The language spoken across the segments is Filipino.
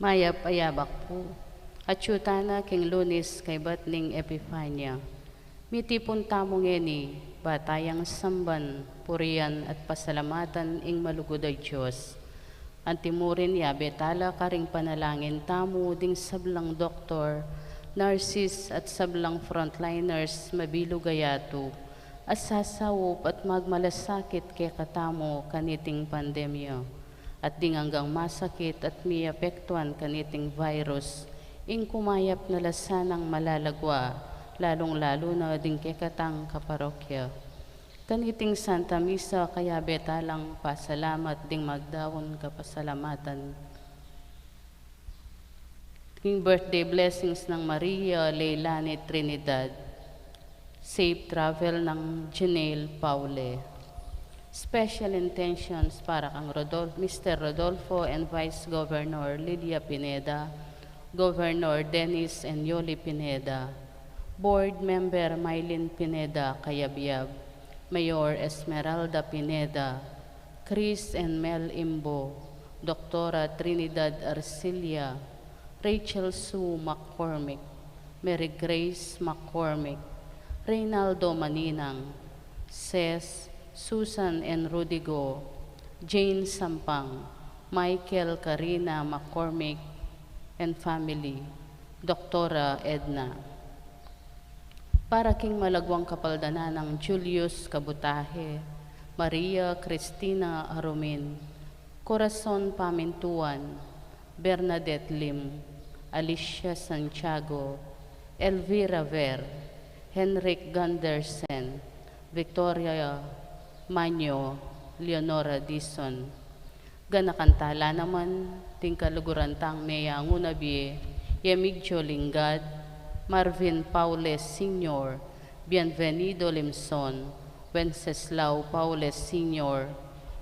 Mayap ayabak po. At syutana king Lunis kay Batling Epifania. Mitipon tamong eni, batayang samban, purian at pasalamatan ing malugod ay Diyos. Antimurin ya betala karing panalangin tamo ding sablang doktor, nurses at sablang frontliners mabilog gayato, at sasawop at magmalasakit kay katamo kaniting pandemya. At ding hanggang masakit at miapektuan kaniting virus, ing kumayap na lasanang malalagwa, lalong-lalo na ding kekatang kaparokya. Kaniting Santa Misa kaya betalang pasalamat ding magdawon kapasalamatan. King birthday blessings ng Maria Leilani Trinidad. Safe travel ng Janelle Paule. Special intentions para kang Mr. Rodolfo and Vice Governor Lydia Pineda, Governor Dennis and Yoli Pineda, Board Member Mylene Pineda Kayabyab, Mayor Esmeralda Pineda, Chris and Mel Imbo, Dr. Trinidad Arcilia, Rachel Sue McCormick, Mary Grace McCormick, Reynaldo Maninang, Ces, Susan and Rudigo, Jane Sampang, Michael Karina McCormick and family, Dr. Edna. Para king malagwang kapaldana ng Julius Kabutahe, Maria Cristina Arumin, Corazon Pamintuan, Bernadette Lim, Alicia Santiago, Elvira Ver, Henrik Gundersen, Victoria Manyo, Leonora Dison. Ganakantala naman, tingkalugurantang Mea Ngunabi, Yemigjo Lingad, Marvin Paules Sr., Bienvenido Limson, Wenceslao Paules Sr.,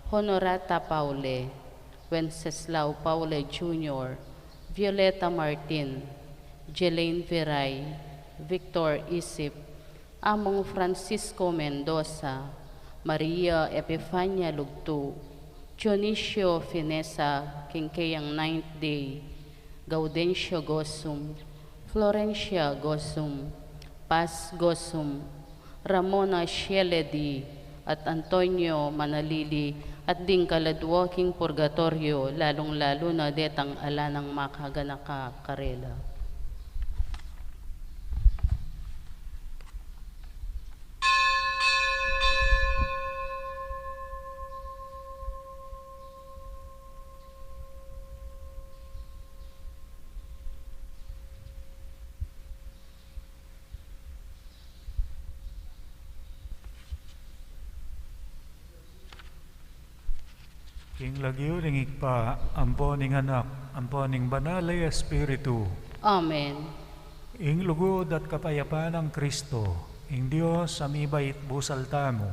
Honorata Paule, Wenceslao Paule Jr., Violeta Martin, Jelaine Viray, Victor Isip, Among Francisco Mendoza, Maria Epifania Lugtu, Dionisio Finesa, Kinkayang 9th Day, Gaudencio Gosum, Florencia Gosum, Paz Gosum, Ramona Shieledi, at Antonio Manalili, at ding kaladwaking purgatorio, lalong-lalo na detang ala ng makaganaka karela. King lagyo ning ikpa, ampo ning anak, ampo ning banalay espiritu. Amen. Ing lugod at kapayapaan ng Kristo, ing Dios amibait busal tamo,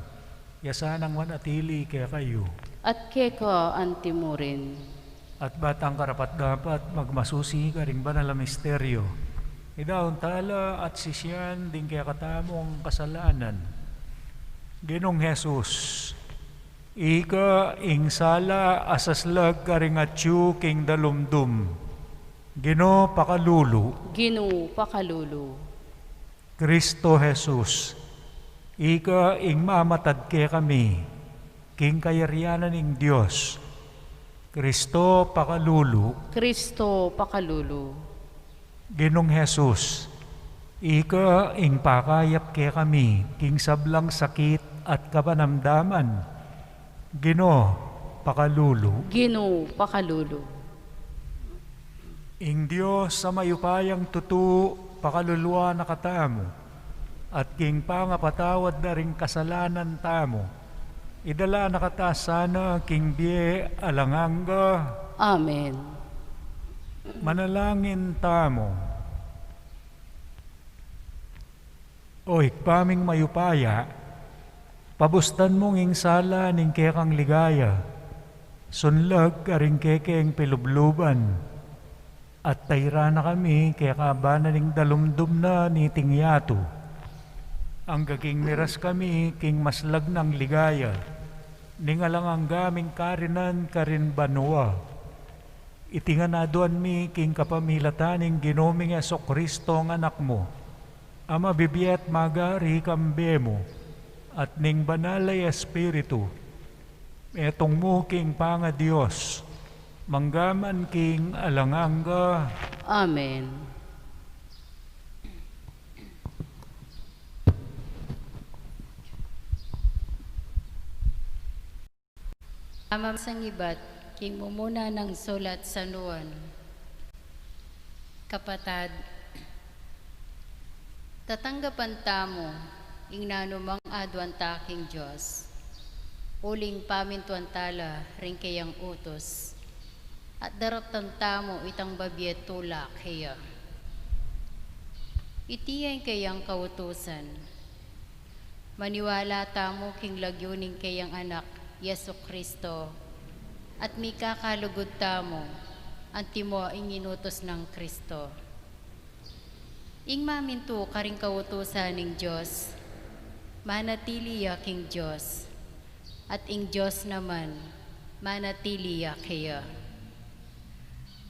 yasanang manatili kaya kayo. At keka antimurin. At batang karapat dapat magmasusi ka ring banal na misteryo. Idaon tala at sisyan ding kaya katamong kasalanan. Ginong Jesus, ika ing sala asaslag karing atyu king dalumdum. Gino pakalulu. Gino pakalulu. Kristo Jesus, ika ing mamatad ke kami, king kayarianan ing Dios. Kristo pakalulu. Kristo pakalulu. Ginong Jesus, ika ing pakayap ke kami, king sablang sakit at kabanamdaman. Gino pakalulu. Gino pakalulu. Ing Diyos sa mayupayang tutu, pakaluluwa na katamo, at king pangapatawad na ring kasalanan tamo, idala na kata sana king biye alanganga. Amen. Manalangin tamo. O ikpaming mayupaya, pabustan mong ing sala ning kekang ligaya, sunlag karing kekeng pilubluban, at tayra na kami kaya kabana ning dalumdum na ni tingyato. Ang gaging miras kami king maslag ng ligaya, ning alang ang gaming karinan karin banwa. iti nga naduan mi king kapamilataning ginoming Yesu Kristo ang anak mo, ama bibiyat magari kambe mo, at ning banalay Espiritu, etong mo king panga Diyos, manggaman king alanganga. Amen. Amam sang ibat, king mumuna ng sulat sa nuwan. Kapatad, tatanggapan tamo, ing nanumang adwan taking Diyos. Uling pamintuan tala, ring kayang utos. At daratan tamo itang babiet tulak kaya. Itiyan kayang kautusan. Maniwala tamo king lagyuning kayang anak, Yesu Kristo, at may kakalugod tamo, antimo ing inutos ng Kristo. Ing maminto karing kautusan ng Diyos, manatiliya king Diyos, at ing Diyos naman, manatiliya kaya.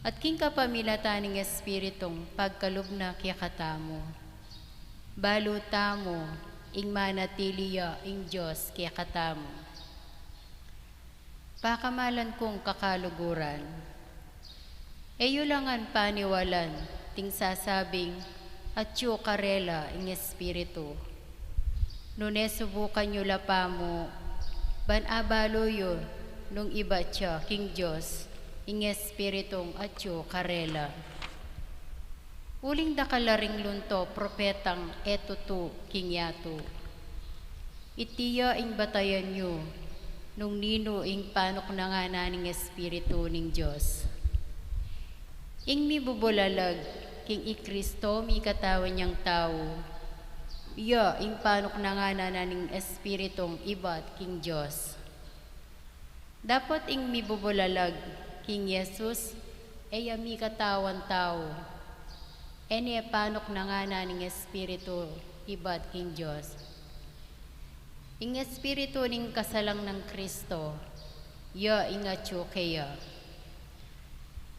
At king kapamilatan ng Espiritong pagkalubna kaya katamo, balo tamo, ing manatiliya ing Diyos kaya katamo. Pakamalan kong kakaluguran. Eyo langan paniwalan, ting sasabing, at yu karela ing Espiritu. Nune subukan nyo lapamo, ban abalo yo, nung iba siya, king Diyos, ing Espiritong at yu karela. Uling dakalaring lunto, propetang eto tu, king yato. Itiya ing batayan nyo, nung nino ing panok na nga naning Espiritu ning Diyos. Ing mi bubulalag, king i Kristo mi katawan niyang tao, iya ing panok na nga naning Espiritong ibat king Diyos. Dapat ing mi bubulalag, king Jesus, eya mi katawan tao, ene panok na nga naning Espiritu ibat king Diyos. Ing Espiritu ning kasalang ng Kristo, ya ingatyo kaya.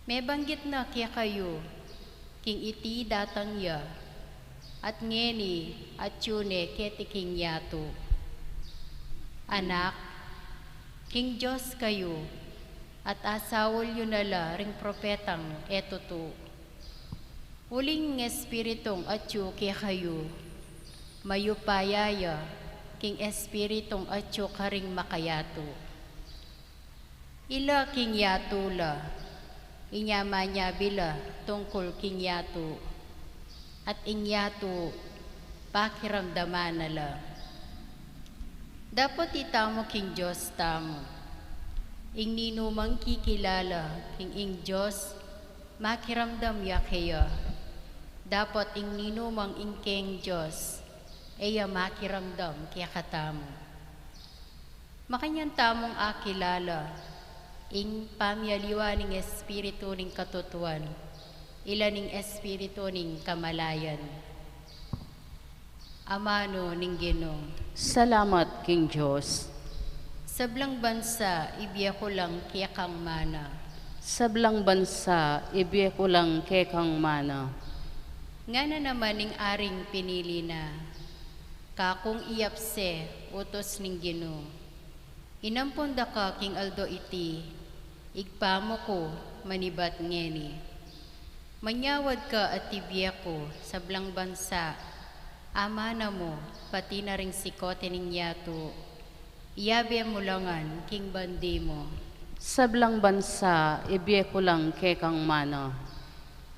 May banggit na kaya kayo, king iti datang ya, at ngeni at yune keti king yato. Anak, king Diyos kayo, at asawol yun nala ring propetang eto to. Uling Espiritong at yu kaya kayo, mayupayaya, king Espiritong atyo karing makayato. Ila king yato la, inyama niya bila tungkol king yato, at ingyato pakiramdaman nala. Dapat itamo king Diyos tamo, ing ninumang kikilala king ing Diyos, makiramdam ya kaya. Dapat ing ninumang ing king Diyos, eya makiramdam kaya katamo. Makanyan tamong akilala, ing pamyaliwa ning Espiritu ning katutuan, ila ning Espiritu ning kamalayan. Amano ning Ginoo. Salamat king Diyos. Sablang bansa, ibiya ko lang kaya kang mana. Sablang bansa, ibiya ko lang kekang mana. Nga na naman ning aring pinili na, kakong iyapse, utos ning Ginoo. Inamponda ka king aldo iti, igpamo ko, manibat ngeni. Manyawad ka at tibiya ko, sablang bansa, ama na mo, pati na ring sikote ning yato, iyabe mo langan, king bandi mo. Sablang bansa, ibiya ko lang kekang mana.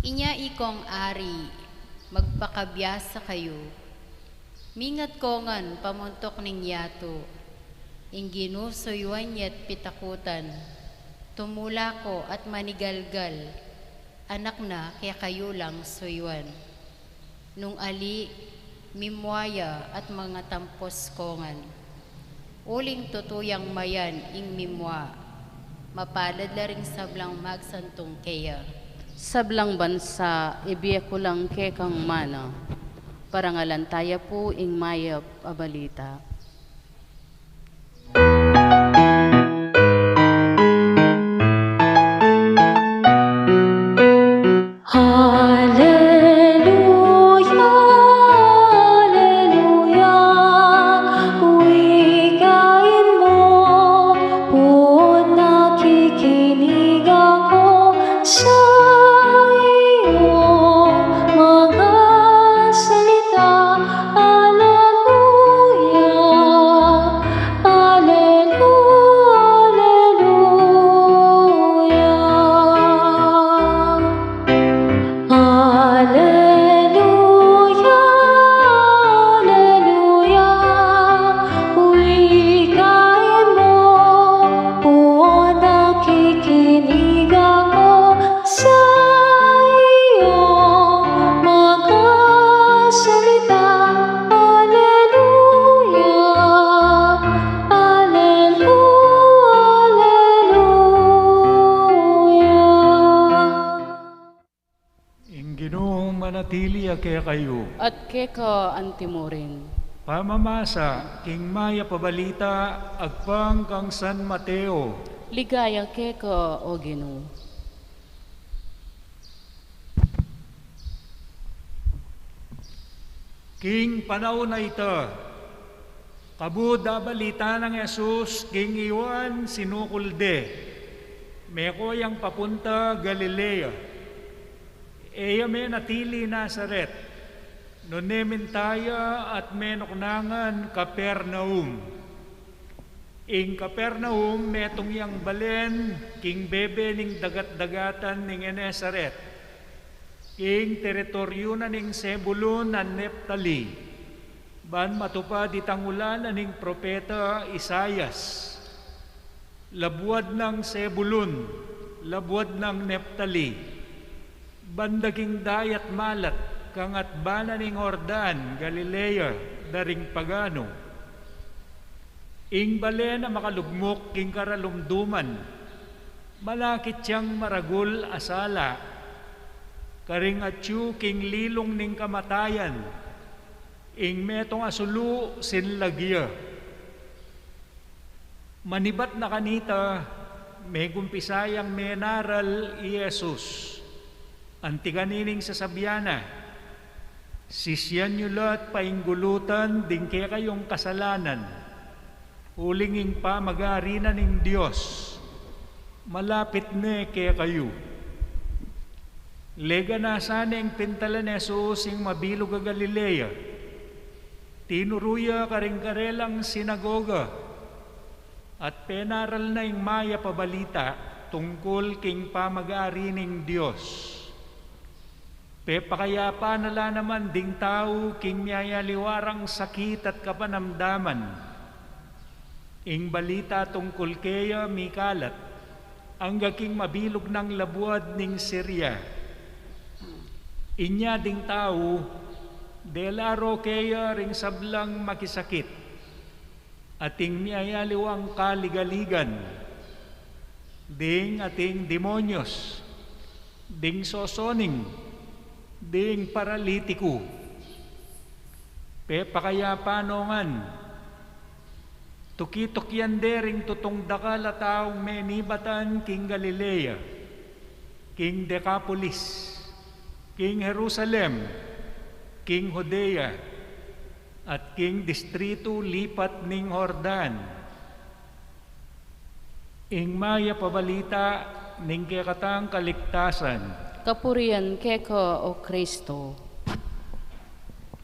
Inya ikong ari, magpakabiyasa kayo, mingat kongan pamuntok ning yato, ing ginusoywan yat pitakutan, tumula ko at manigalgal, anak na kaya kayo lang soywan. Nung ali, mimwaya at mga tampos kongan, uling tutuyang mayan ing mimwa, mapalad la ring sablang magsantong kaya. Sablang bansa, ibiya ko lang kekang mana. Parangalan tayo po ing mayap abalita. kaya kayo. at keka antimurin. Pamamasa, king maya pabalita, agpang kang San Mateo. Ligaya keka o Ginoo. King panahon na ito, kabuda balita ng Jesus, king iwan sinukulde, mekoyang papunta Galilea. Eya me natili Nazaret, nonemin taya at menoknangan Capernaum. Ing Capernaum metong yang balen, king bebe ning dagat-dagatan ning Genesaret. Ing teritoryo na ning Sebulun at Neptali, ban matupad itangulan na ning propeta Isayas. Labuad ng Sebulun, labuad ng Neptali, bandaging dayat malat, kangat bana ning Jordan, Galilea, daring pagano. Ing bale na makalugmok king karalumduman, malakit siyang maragul asala, karing atyu king lilong ning kamatayan, ing metong asulu sinlagya. Manibat na kanita, may gumpisayang menaral i Jesus, antiganining sa sabyana, sisyan nyo lahat painggulutan, din kaya kayong kasalanan, ulinging pa mag-aari na ning Diyos, malapit ne kaya kayo. Lega na sana ang pintala ni Jesus ing mabilog a Galilea. Tinuruya karing-karelang sinagoga at penaral na ing maya pabalita tungkol king pamag-ari ning Diyos. Pepakayapa nala naman ding tao king miyayaliwarang sakit at kapanamdaman. Ing balita tungkol kaya mikalat ang gaking mabilog ng labuad ning Syria. Inya ding tao, delaro kaya ring sablang makisakit, ating miyayaliwang kaligaligan, ding ating demonyos, ding sosoning, ding paralitiko. Pepakaya panongan, tukitukyan dering tutong dakala taong menibatan king Galilea, king Decapolis, king Jerusalem, king Judea, at king distrito lipat ning Jordan. Ing maya pabalita ning kekatang kaligtasan. Kapurian keka o Kristo.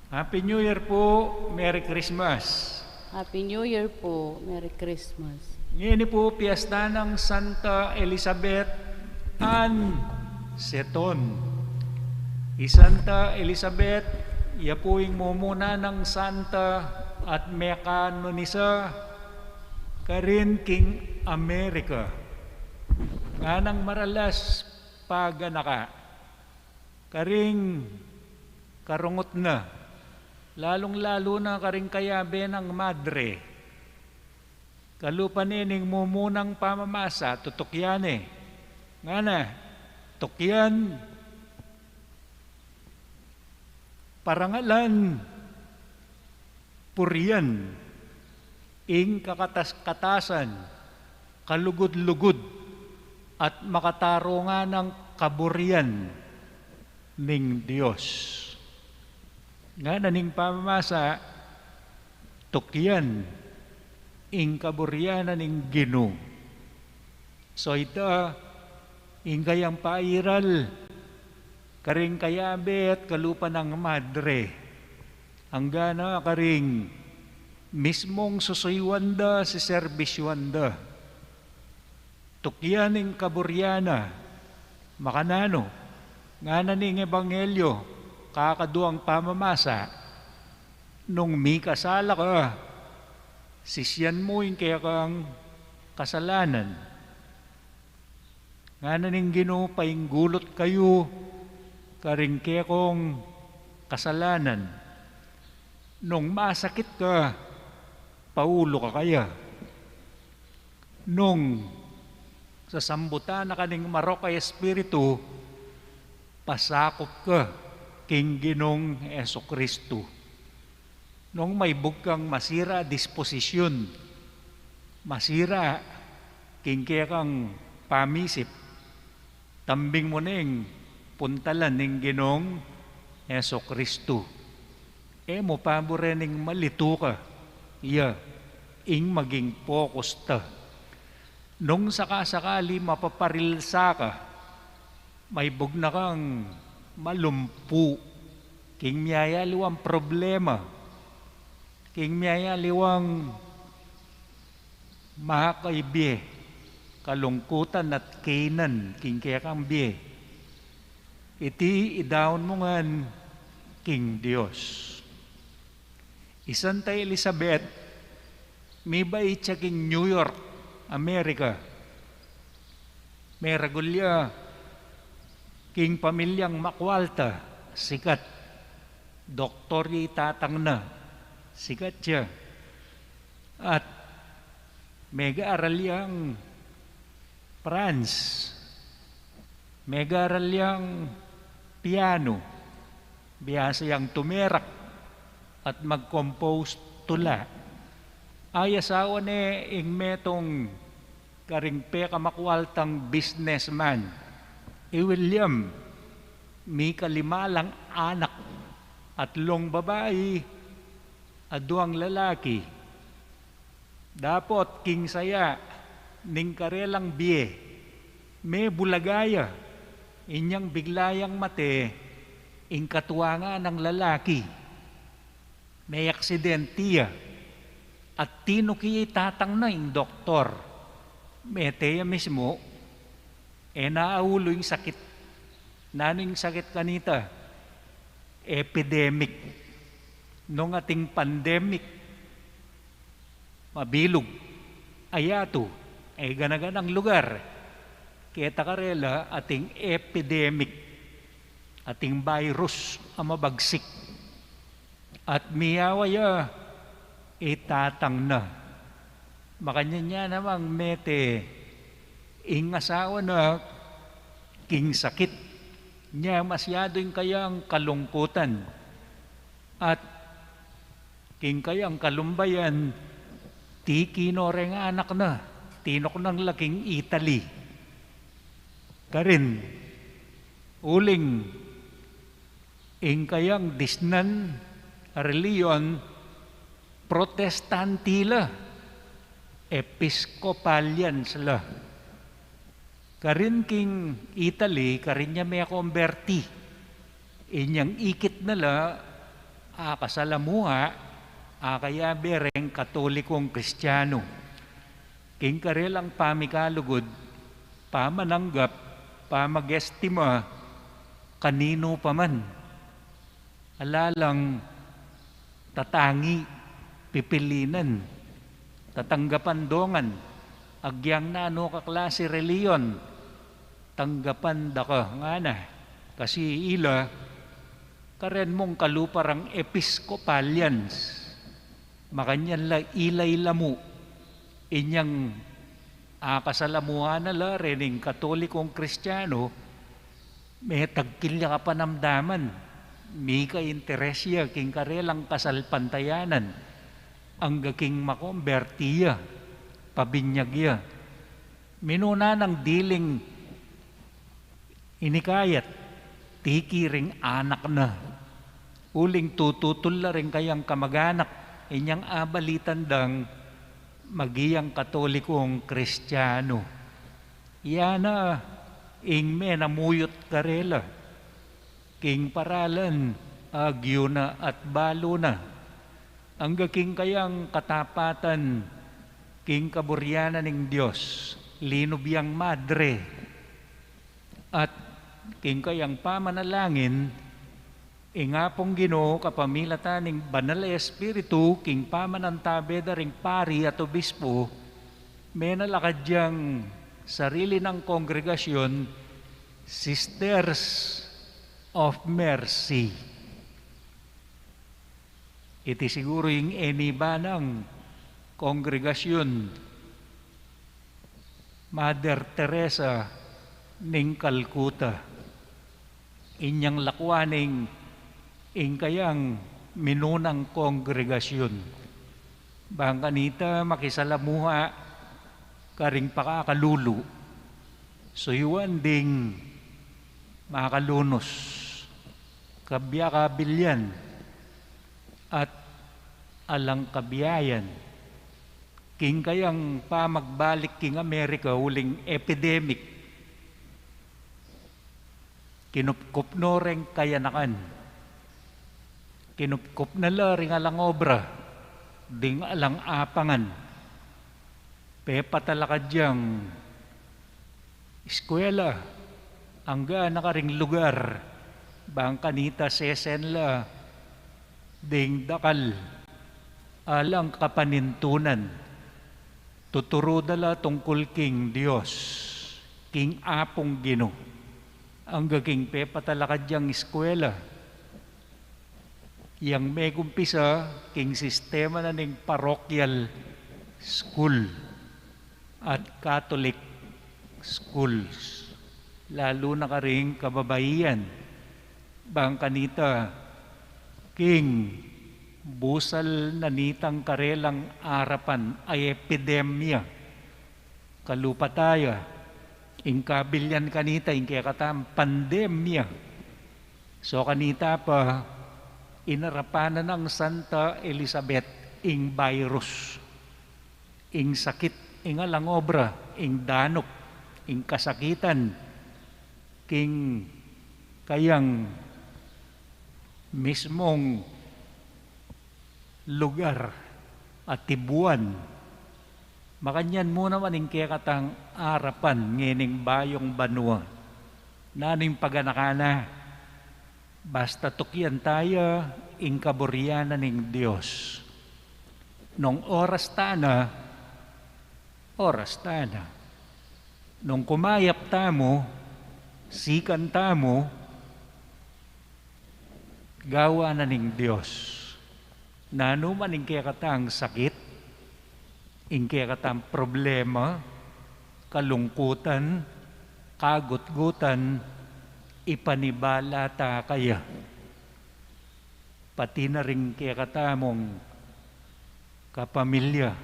Happy New Year po, Merry Christmas. Happy New Year po. Merry Christmas. Ngayon po, piyesta ng Santa Elizabeth Ann Seton. Santa Elizabeth, iya po yung mumuna ng Santa at mekanonisa karin king Amerika. Nga nang maralas paganaka, karing karungot na, lalong-lalo na karing kayabe ng madre. Kalupanining mumunang pamamasa, tutukyan eh. Nga na, tukyan, parangalan, purian, ing katasan, kalugod-lugod, at makatarungan ng kaburian ning Diyos. Nga naning pamamasa, tukyan, ing kaburian ning Ginoo. So ito, ing kayang pairal, karing kayabe at kalupa ng madre, hanggana karing mismong susuywanda si serbisyanda. Tukyaning kaburyana, makanano, nga naning ebanghelyo, kakaduang pamamasa, nung may kasala ka, sisyan mo yung kaya kang kasalanan. Nga naning Ginoo painggulot kayo, karing kekong kasalanan. Nung masakit ka, paulo ka kaya. Nung sa sambutan na kaning marok ay espiritu, pasakop ka, king Ginong Esokristo. Nung may bugkang masira disposisyon, masira king kang pamisip, tambing mo ning puntalan ning Ginong Esokristo. Mo pabore ning malito ka, iya, ing maging focus ta. Nung sakasakali mapaparilsa ka, may bugna kang malumpu, king miyaya liwang problema, king miyaya liwang makaibiye, kalungkutan at kainan, king kaya kang biye. Iti idaon mo ngan king Diyos. Isantay Elizabeth, may ba itsa king New York, Amerika. May ragulya king pamilyang makwalta, sikat. Doktor itatang na, sikat siya. At mega-aral yang France, mega-aral yang piano, biyasa yang tumerak at mag-compose tula. Ay asawa ni ing metong karingpe kamakwaltang businessman. William, may kalimalang anak at long babae at duwang lalaki. Dapot king saya ning karelang biye, may bulagaya, inyang biglayang mate, ing katuwanga ng lalaki. May aksidentiya, at tinuki tatang na yung doktor. Meteya mismo, naaulo yung sakit. Nano yung sakit kanita? Epidemic. Nung ating pandemic, mabilog, ayato, ganaganang lugar. Keta karela ating epidemic, ating virus ang mabagsik. At miyawaya, itatang na. Makanya niya namang mete, ing asawa na king sakit. Niya masyado yung kayang kalungkutan. At king kayang kalumbayan, ti kinoreng anak na, tinok ng laking Italy. Karin, uling, ing kayang disnan, reliyon, protestantila, episkopalyan sila. Karin king Italy, karin niya may konberti. Inyang ikit nala, kasalamuha, kaya bereng katolikong kristyano. King karelang pamikalugod, pamananggap, pamagestima, kanino paman. Alalang tatangi, pipilinan, tatanggapan dongan, agyang na ano kaklase reliyon, tanggapan da ka nga na. Kasi ila, karen mong kaluparang episkopalians, makanyan la ilay lamu, inyang kasalamuhan na la rening katolikong kristyano, may tagkilya ka panamdaman, may ka-interesya king karelang kasalpantayanan, ang gaking makombertiya, pabinyagya. Minuna ng diling inikayat, tikiring anak na. Uling tututol na rin kayang kamag-anak, inyang abalitan dang magiyang katolikong kristyano. Yana, ingme namuyot karela. King paralan, agyo na at balo na. Ang gaking kayang katapatan, king kaburyanan ng Diyos, linubiyang madre. At king kayang pamanalangin, ingapong Ginoo kapamilatan ng banal na espiritu, king pamanantabeda ring pari at obispo, may nalakad diyang sarili ng kongregasyon, Sisters of Mercy. Iti siguro yung eniba ng kongregasyon, Mother Teresa ning Calcutta. Inyang lakwaning ing kayang minunang kongregasyon. Bang kanita makisalamuha karing pakakalulu. So yuan ding makalunos, kabilyan at alang kabiyayan. King kayang pamagbalik king Amerika huling epidemic. Kinupkup no ring kayanakan. Kinupkup na la ring alang obra. Ding alang apangan. Pepa talaka diyang eskwela. Angga nakaring lugar. Bang kanita sesen la. Ding dakal. Alang kapanintunan. Tuturo dala tungkol king Diyos. King apong Gino. Ang gaging pepa talaka diyang eskwela. Yang may kumpisa king sistema na ning parochial school at Catholic schools. Lalo na karing kababaihan. Bang kanita, king busal na nitang karelang arapan ay epidemya. Kalupataya, ing kabilyan kanita, ing kaya katam pandemya. So kanita pa, inarapanan ng Santa Elizabeth ing virus, ing sakit, ing alang obra, ing danok, ing kasakitan, king kayang mismong lugar at tibuan. Makanyan mo naman ing kaya katang arapan ngining bayong banwa. Naning paganakana. Basta tukyan tayo ing kaburyanan ng Diyos. Nung oras tana, nung kumayap tamo, sikan tamo, gawa na ng Diyos. Nanuman ing kaya katang sakit, ing kaya katang problema, kalungkutan, kagut-gutan, ipanibala ta kaya. Pati na rin kaya katamong kapamilya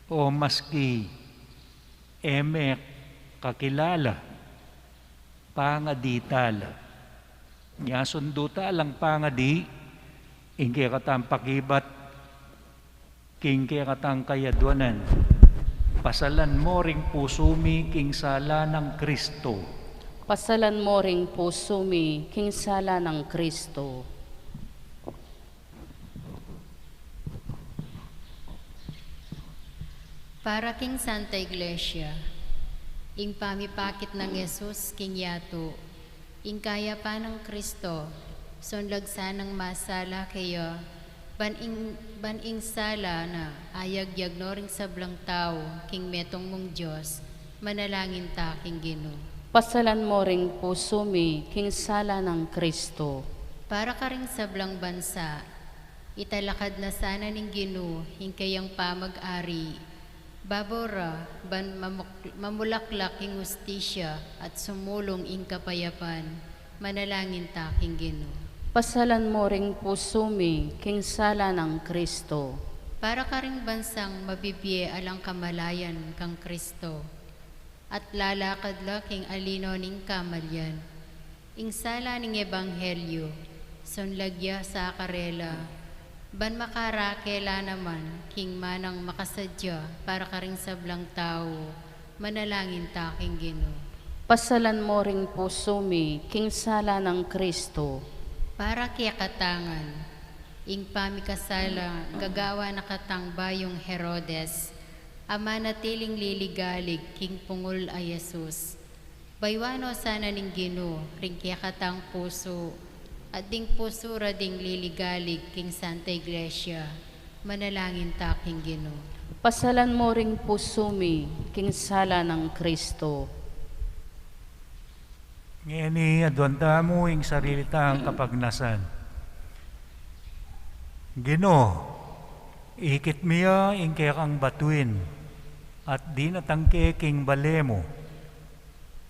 o maski eme kakilala, pangaditala. Nya sunduta lang pangadi, ing kaya katang pakibat, king kaya katang kayadwanan. Pasalan mo ring pusumi king sala ng Kristo. Pasalan mo ring puso mi, king sala ng Kristo. Para king Santa Iglesia, ing pamipakit ng Yesus king yato, ing kaya pa ng Kristo, sonlagsa ng masala kayo, baning sala na ayagyag no ring sablang tao, king metong mong Diyos, manalangin ta king Ginoo. Pasalan mo ring puso mi, king sala ng Kristo. Para ka ring sablang bansa, italakad na sana ning Ginoo, hingkayang pamag-ari. Babora, ban mamulaklak ing ustisya at sumulong ing kapayapan, manalangin ta king Ginoo. Pasalan mo ring puso mi, king sala ng Kristo. Para ka ring bansang mabibiye alang kamalayan kang Kristo, at lalakad laking alino ning kamalyan. Ing sala ning ebanghelyo, sonlagya sa karela, ban makarakela naman, king manang makasadya, para ka ring sablang tao, manalangin ta king Ginoo. Pasalan mo ring puso mi, king sala ng Kristo. Para kaya katangan, ing pamikasala, gagawa na katang bayong Herodes, ama natiling liligalig, king pungul ay Jesus. Baywano sana ning Ginoo, ring kaya katang puso, at ding pusura ding liligalig, king Santa Iglesia, manalangin ta king Ginoo. Pasalan mo ring puso mi, king sala ng Kristo. Ngeni adwanta mo ing sarili tang kapagnasan. Ginoo, ikit miya ing kaya kang batuin, at di natangke king balemo.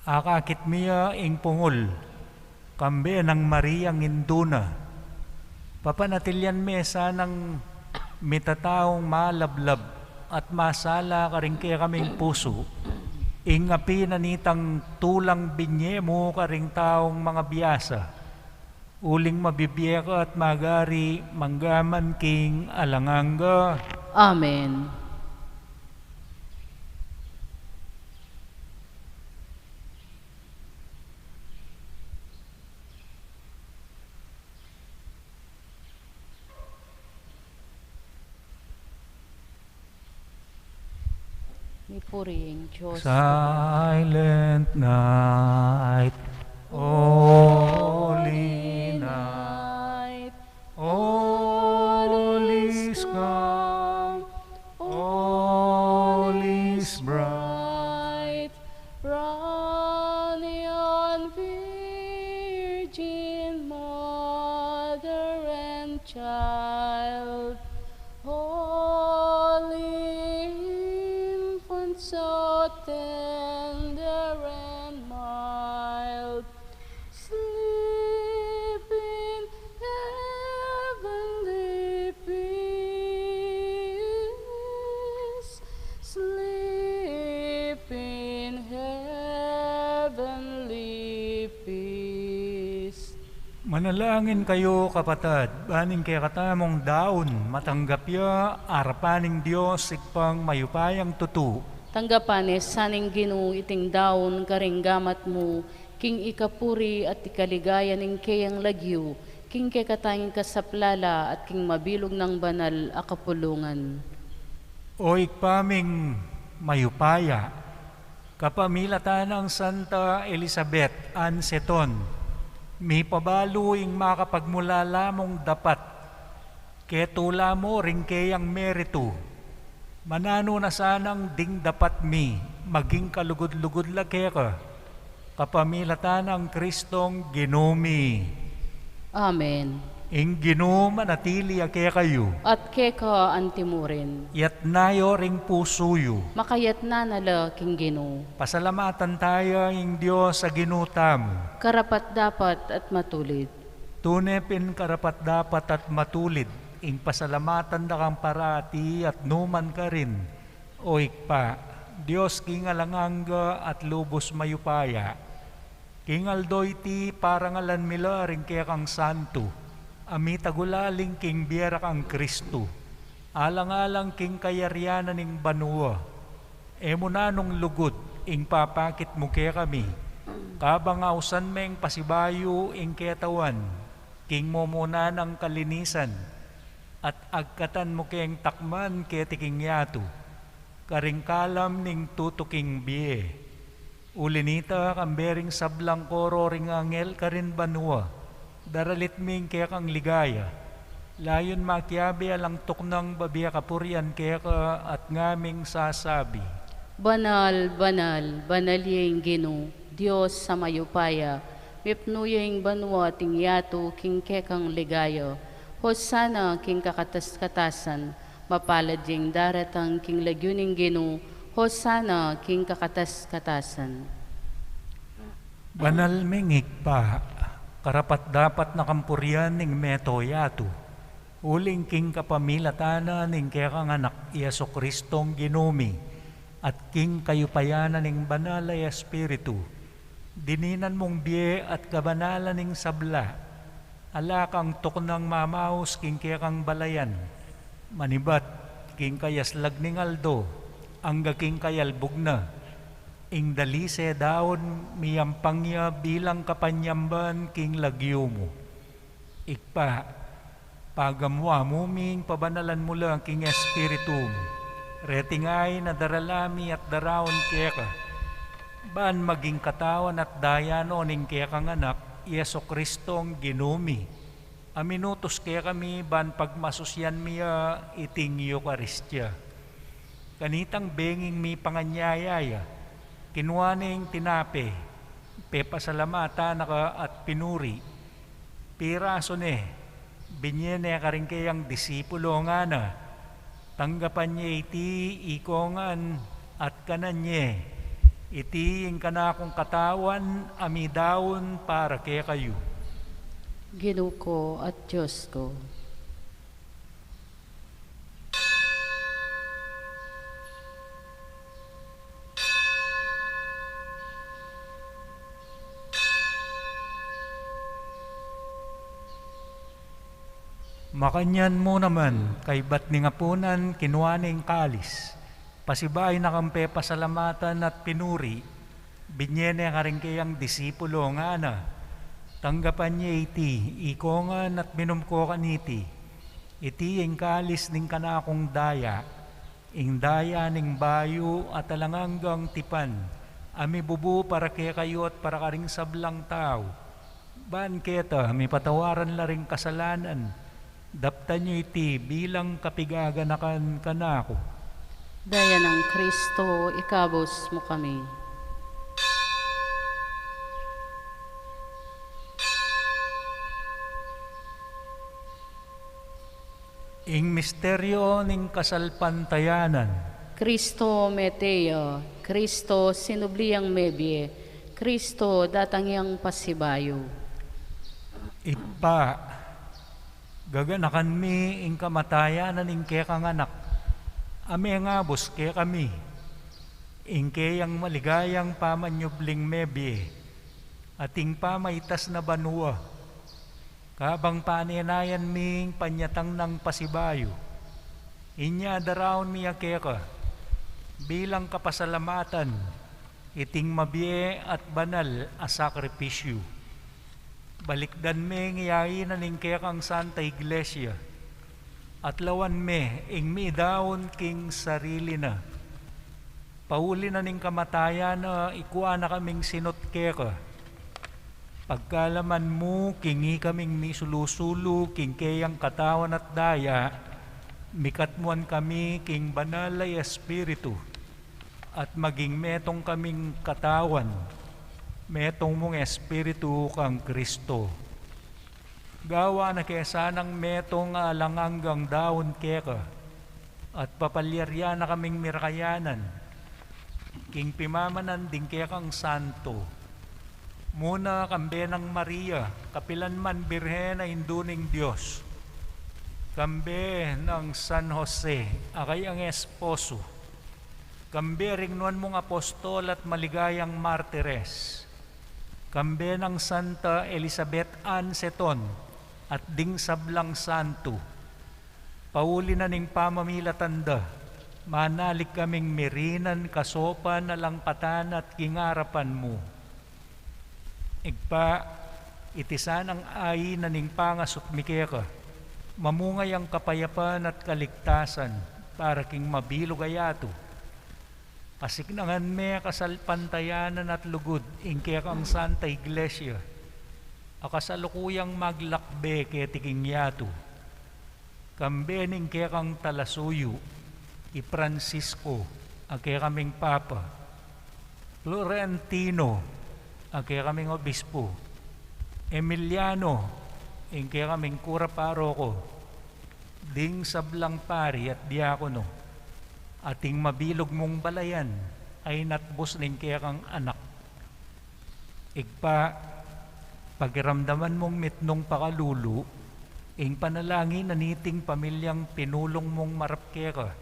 Akakit miya ing pungol, kambe ng Mariang Induna, Papanatilyan me sanang mitataong malablab at masala ka rin kaya kaming puso. Ingapi na nitang tulang binye mo ka rin taong mga biyasa. Uling mabibiya ka at magari manggaman king alanganga. Amen. May puriing Diyos. Silent night, holy night, all is calm, all is bright. Run yon Virgin Mother and Child, Holy Infant, so tender and mild, sleep in heavenly peace, sleep in heavenly peace. Manalangin kayo kapatid, baning kay katamong daon, matanggap ya, arapaning Diyos, sigpang mayupayang tutu. Tanggapanes saning Ginoo iting daon karing gamat mo, king ikapuri at ikaligaya ning kayang lagyo, king kay katanging kasaplala at king mabilog ng banal a kapulungan. O ikpaming mayupaya, kapamilatan ng Santa Elizabeth Anseton, may pabaluing makapagmula lamong dapat, ketula mo ring kayang merito, manano na sanang ding dapat mi, maging kalugod-lugod lake ka, kapamilatan ng Kristong Ginumi. Amen. Ing Ginoo manatili ake kayo, At keka antimurin, yat nayo ring pusuyo. makayat na nala king Ginoo, Pasalamatan tayo ing Diyos sa ginutam. karapat dapat at matulid. Tunepin karapat dapat at matulid, ing pasalamatan da kang parati at numan ka rin. O ikpa, Diyos kingalanganga at lubos mayupaya. Kingaldoy ti parangalan mila rin kaya kang santo. Amitagulaling king biera kang Kristo. Alang-alang king kayaryanan ning banua. Emo na nung lugod, ing papakit mo kaya kami. Kabangausan meng pasibayo ing ketawan, king mo muna ng kalinisan, at agkatan mo keng takman ketiking yato, karing kalam ning tutuking biye. Ulinita kambering sablang koro ring angel karin banua, daralit ming kaya kang ligaya. Layon makiabi alang tuknang babiya kapurian kaya ka at ngaming sasabi. Banal, banal, banal yung Ginoo, Diyos sa mayupaya, mipnuya yung banwa ting yato king kekang ligaya. Hosana king kakatas-katasan, mapalad yung daratang king lagyuning Ginoo, Hosana king kakatas-katasan. Banal mengik pa, karapat dapat na kampurian ning meto yato. Uling king kapamilatana ning kaya kang anak Yeso Kristong Ginumi, at king kayupayanan ning banal ay Espiritu. Dininan mong biye at kabanalan ning sabla, ala kang tuknang mamaus king kaya kang balayan, manibat king kayaslag ning aldo, angga king kayalbog na, ing dalise daon miyampangya bilang kapanyamban king lagyo mo. Ikpa, pagamwa muming pabanalan mo lang king Espiritu mo. Retingay na daralami at daraon keka. Baan maging katawan at dayano ning kaya kang anak, Yeso Kristong Ginumi. Aminutos kaya kami ban pagmasusyan miya iting Eukaristya. Kanitang benging mi panganyayaya, kinuaning tinape, pepasalamata naka at pinuri. Piraso ne, binyene ka rin kayang disipulo nga na, tanggapan niya iti ikongan at kanan niya, iti yung kanakong katawan, amidawon para kaya kayo. Ginoo ko at Diyos ko, Makanyan mo naman, kay ba't ni ngapunan kinuaning kalis. Pasibay na kampe pasalamatan at pinuri, binyene ka rin kayang disipulo nga na. Tanggapan niya iti, ikongan at minumko kaniti. Iti yung kalis ning kanakong daya, ing daya ning bayo at alanganggang tipan. Ami bubu para kaya kayo at para karing sablang tao. Ban keta, may patawaran la ring kasalanan. Daptan nyo iti bilang kapigaganakan kanako. Daya ng Kristo, ikabos mo kami. Ing misteryo ning kasalpantayanan, Kristo meteo, Kristo sinubliang mebie, Kristo datangyang pasibayo. ipa, gaganakan mi ing kamatayanan ing kekang anak, ame nga bus ke kami, ing keyang maligayang pamanyubling mebie, ating pamaitas na banwa, kabang panenayan ming panyatang ng pasibayo, inya daraon mi akeka, bilang kapasalamatan, iting mabie at banal a sakripisyo. Balikdan me ngayain na ning kekang Santa Iglesia, at lawan me ing mi daon king sarili na. Pauli na ning kamatayan na ikuha na kaming sinot keka. Pagkalaman mo, kingi kaming misulusulu, king keyang katawan at daya, mikatmuan kami king banalay espiritu, at maging metong kaming katawan, metong mong espiritu kang Kristo. Gawa na kesa ng metong alanganggang daon keka, at papalyarya na kaming mirakayanan, king pimamanan din kekang santo. Muna kambe ng Maria, kapilan man birhen na induning Diyos. Kambe ng San Jose, akay ang esposo. Kambe ringnuan mong apostol at maligayang martires. Kambe ng Santa Elizabeth Ann Seton at ding sablang santo. Pauli na ning pamamilatanda, manalig kaming mirinan kasopan na langpatan at kingarapan mo. Igpa, itisan ang ay na ning pangasot mikeka, mamungay ang kapayapan at kaligtasan para king mabilog ayato. Kasiknangan me kasalpantayanan at lugod ingkaya kang Santa Iglesia, akasalukuyang maglakbe kaya tiking yato. Kambening kaya kang talasuyo, i Francisco, kaya kaming Papa, Florentino, kaya kaming Obispo, Emiliano, kaya kaming Kura Paroko, ding sablang pari at diakono, ating mabilog mong balayan ay natbos ning kaya kang anak. Igpa, pagiramdaman mong mitnong pakalulu, ing panalangin na niting pamilyang pinulong mong marapkeka,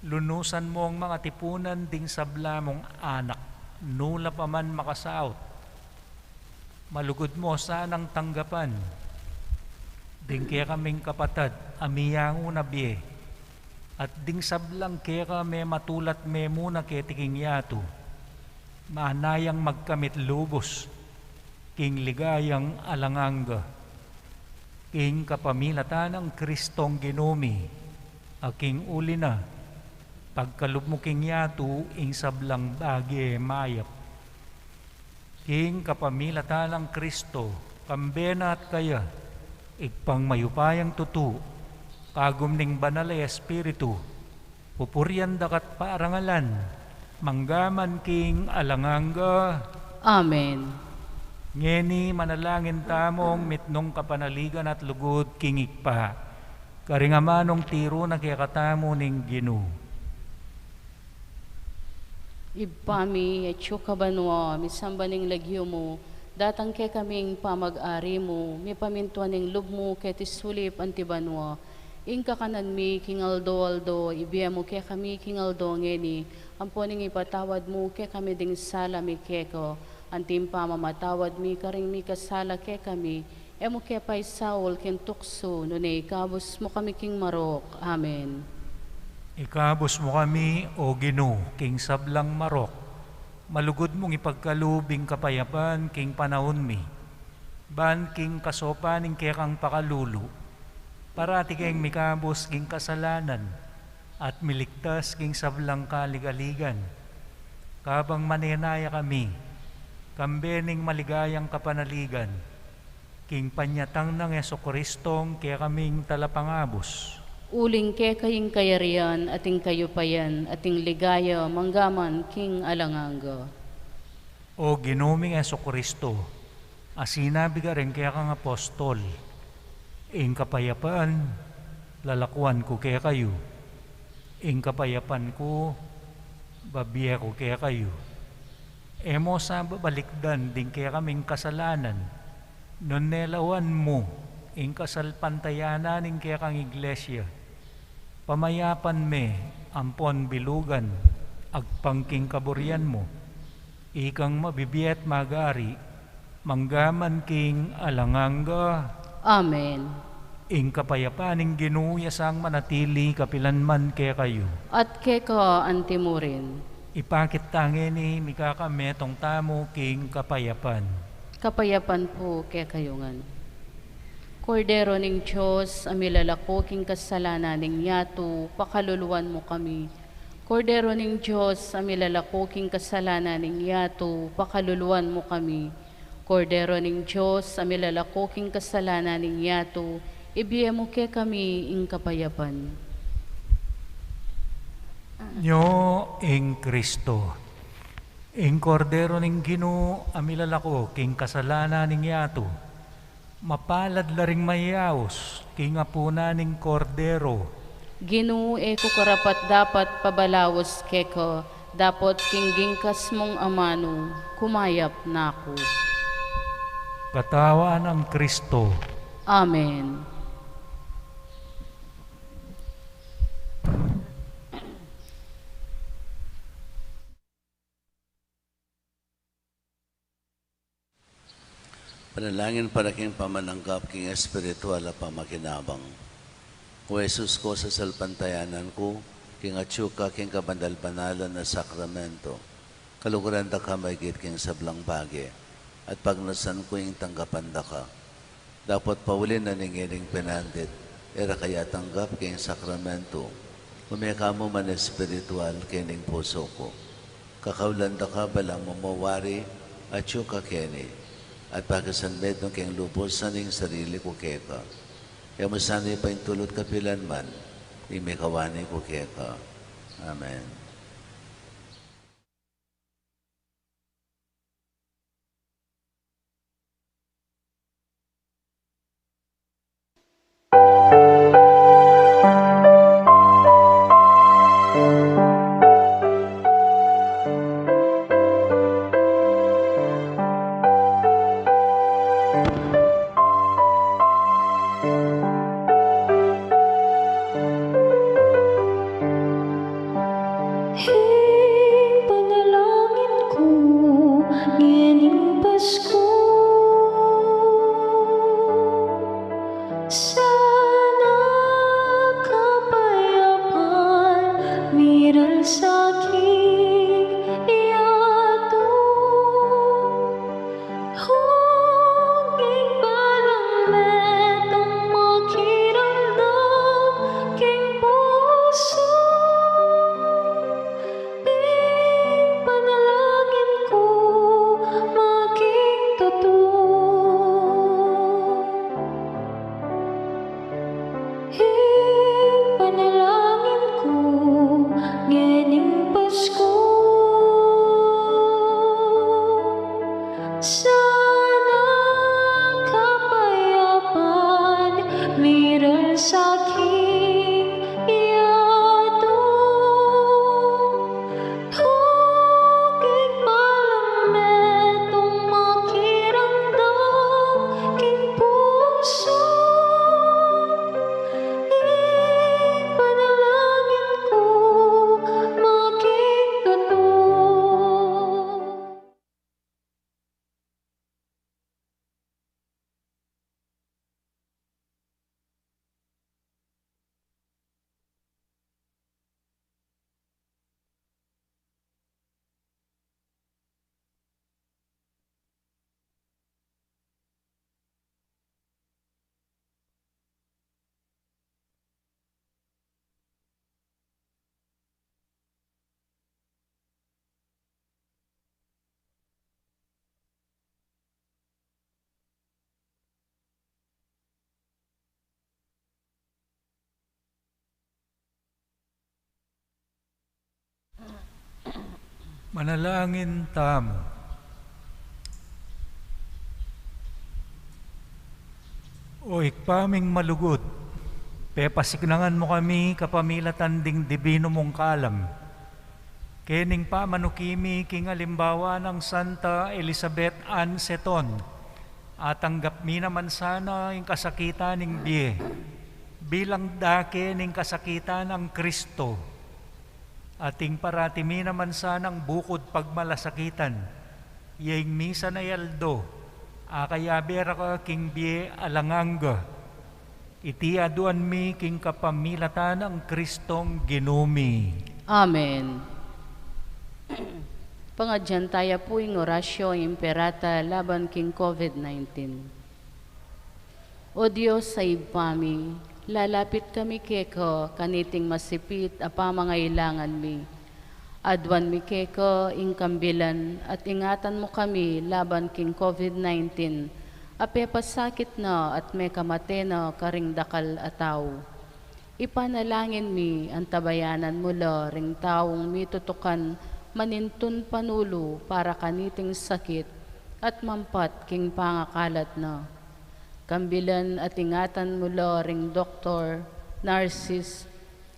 lunusan mo ang mga tipunan ding sabla mong anak, nula pa man makasaot. Malugod mo sanang tanggapan, ding kaya kaming kapatad, amiyango na biye, at ding sablang kaya me matulat me muna kaya tiking yato, maanayang magkamit lubos, king ligayang alanganga, king kapamilatan ng Kristong ginumi, aking uli na, pagkalubmuking yato, ing sablang bagi mayap. King kapamilatan ng Kristo, kambena at kaya, igpang mayupayang tutu, kagum ning banalay espiritu, pupuryan dakat paarangalan, manggaman king alanganga. Amen. Ngeni manalangin tamong mitnong kapanaligan at lugod kingik pa, karingamanong tiro na kaya katamo ning Ginu. Ibpami at kabanwa, misambaning lagyo mo, datang ke kaming pamag-ari mo, mi pamintuan ning lub mo ket isulip antibanwa. Ingka kanan mi kingaldo-aldo, ibiya mo ke kami kingaldo ngeni, amponing ipatawad mo ke kami ding sala mi keko, antim pamamatawad mi karing mi kasala ke kami, Emo kaya pa'y Saul ken tukso, nunay kabus mo kami king marok. Amen. Ikabos mo kami, o Ginoo, king sablang marok. Malugod mong ipagkalubing kapayapan king panahon mi. Ban king kasopaning kaya kang pakalulu. Parati kayong mikabos king kasalanan at miligtas king sablang kaligaligan. Kabang manenaya kami, kambening maligayang kapanaligan, king panyatang ng Jesucristong kaya kaming talapangabos. Uling ke kaying kayarian, ating kayupayan, ating ligaya, manggaman, king alanganga. O Ginoong Jesucristo, asinabi ka rin kaya kang apostol, ing kapayapaan, lalakwan ko kaya kayo, ing kapayapan ko, babiya ko kaya kayo. Emo sa babalikdan din kaya kaming kasalanan, non nelawan mo, ing kasalpantayanan ing kaya kang iglesia. Pamayapan me, ampon bilugan, agpangking kaburian mo, ikang mabibiyat magari, manggaman king alanganga. Amen. Ing kapayapaning ginuya sang manatili kapilanman kaya kayo. At ke ka antimurin, Ipakit tangi ni mikakametong tamo king kapayapan. kapayapan po ke kayungan. Kordero ning Diyos, amilalako king kasalanan ning yato, pakaluluwan mo kami. Kordero ning Diyos, amilalako king kasalanan ning yato, pakaluluwan mo kami. Kordero ning Diyos, amilalako king kasalanan ning yato, ibiye mo ke kami ing kapayapan. Nyo ing Kristo, ing kordero ning Ginoo, amilalako king kasalanan ning yato, mapalad laring mayaos, king apuna ning kordero. Ginoo ko karapat dapat pabalawos keko, dapat kinggingkas mong amano, kumayap nako. Katawan ang Kristo. Amen. Panalangin para king pamananggap king espiritual at pamakinabang. O Jesus ko sa salpantayanan ko, king atsyuka king kabandal-banalan na sakramento, kaluguran da ka maigit king sablang bagi, at pagnasan ko yung tanggapan da ka. Dapat paulin na ningiling pinandit, era kaya tanggap king sakramento, umeka mo man espiritual kining puso ko. Kakaulan da ka balang mamawari, atsyuka kini, at pagkasanbed ng keng lupos sa ning sarili ko keka. Kaya masanay pa yung tulot kapilan man, imikawani ko keka. Amen. Panalangin ko ngening Pasko, sana kapayapan miral sa aking iyato. Huging balang metong makiramdam king puso. Panalangin ko maging totoo. Panalangin ko ngening Manalangin tamo. O ikpaming malugod, pepasignangan mo kami kapamilatan ding dibino mong kalam. Kening pamanukimi king alimbawa ng Santa Elizabeth Ann Seton, at tanggap mi naman sana yung kasakitan ng biye, bilang dake ng kasakitan ng Kristo, ating paratimi naman sanang bukod pagmalasakitan, yaing misa na yaldo, akaya bera ka king biye alanganga, iti aduan mi king kapamilatan ng Kristong ginumi. Amen. Pangadyan tayo po yung orasyo imperata laban king COVID-19. O Diyos sa ibpami, lalapit kami keko kaniting masipit apa mangailangan mi. Adwan mi keko ing kambilan at ingatan mo kami laban king COVID-19. Ape pasakit na at may kamate na karing dakal ataw. Ipanalangin mi ang tabayanan mula ring taong mitutukan manintun panulo para kaniting sakit at mampat king pangakalat na. Kambilan at ingatan mula ring Dr. Narcis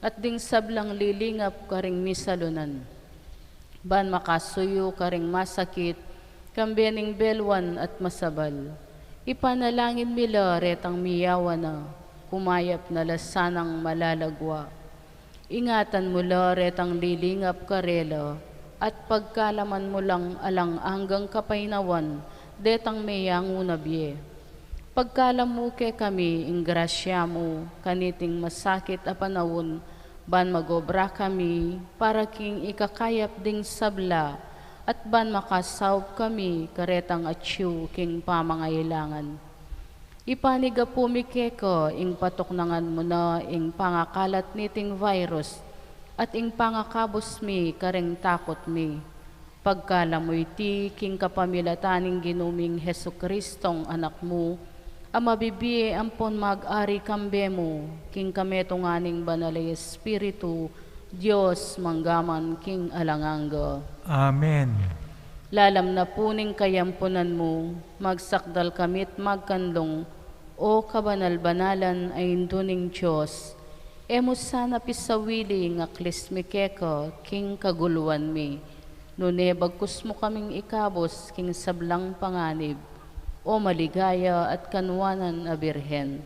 at ding sablang lilingap karing misalunan. Ban makasuyo karing masakit, kambianing belwan at masabal. Ipanalangin mila retang miyawa na, kumayap na lasanang malalagwa. Ingatan mula retang lilingap karela, at pagkalaman mo lang alang hanggang kapainawan, detang mayang unabye. Pagkalam mo ke kami, ingrasya mo, kaniting masakit a panawon, ban magobra kami, para king ikakayap ding sabla, at ban makasawp kami, karetang atyu king pamangailangan. Ipaniga po mi keko, ing patuknangan mo na, ing pangakalat niting virus, at ing pangakabos mi kareng takot mi. Pagkalamoy ti king kapamilataning ginuming Hesu Kristong anak mo, amabibiye ampon mag-ari kambe mo, king kametunganing banalay Espiritu, Diyos manggaman king alanganga. Amen. Lalam na puning kayampunan mo, magsakdal kamit magkanlong, o kabanal-banalan ay induning Diyos, emo sana pisawili nga klismi keko king kaguluan mi. Nune bagkus mo kaming ikabos king sablang panganib. O maligaya at kanwanan a Birhen.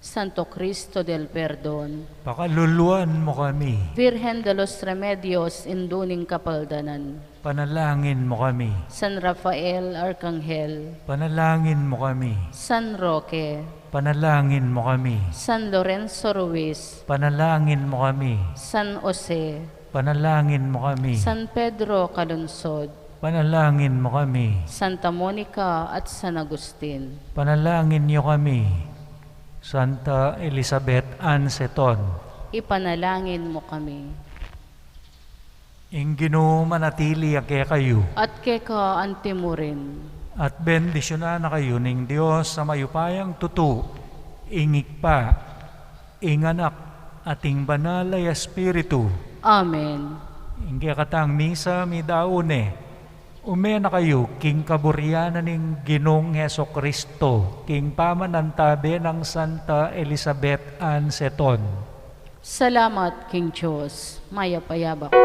Santo Cristo del Perdon. Pakaluluan mo kami. Virgen de los Remedios induning kapaldanan. Panalangin mo kami. San Rafael Arcangel. Panalangin mo kami. San Roque. Panalangin mo kami. San Lorenzo Ruiz. Panalangin mo kami. San Jose. Panalangin mo kami. San Pedro Calunsod. Panalangin mo kami. Santa Monica at San Agustin. Panalangin niyo kami. Santa Elizabeth Ann Seton. Ipanalangin mo kami. Ingino manatili ake kayo. At keka antimurin. At bendisyonan na kayo ning Diyos sa mayupayang tutu, ingik pa, inganak, ating banal ay Espiritu. Amen. Ingke katang misa mi daune. Umena kayo, king kaburyanan ng Ginong Heso Kristo, king pamanantabi ng Santa Elizabeth Ann Seton. Salamat, King Diyos. Maya payabak po.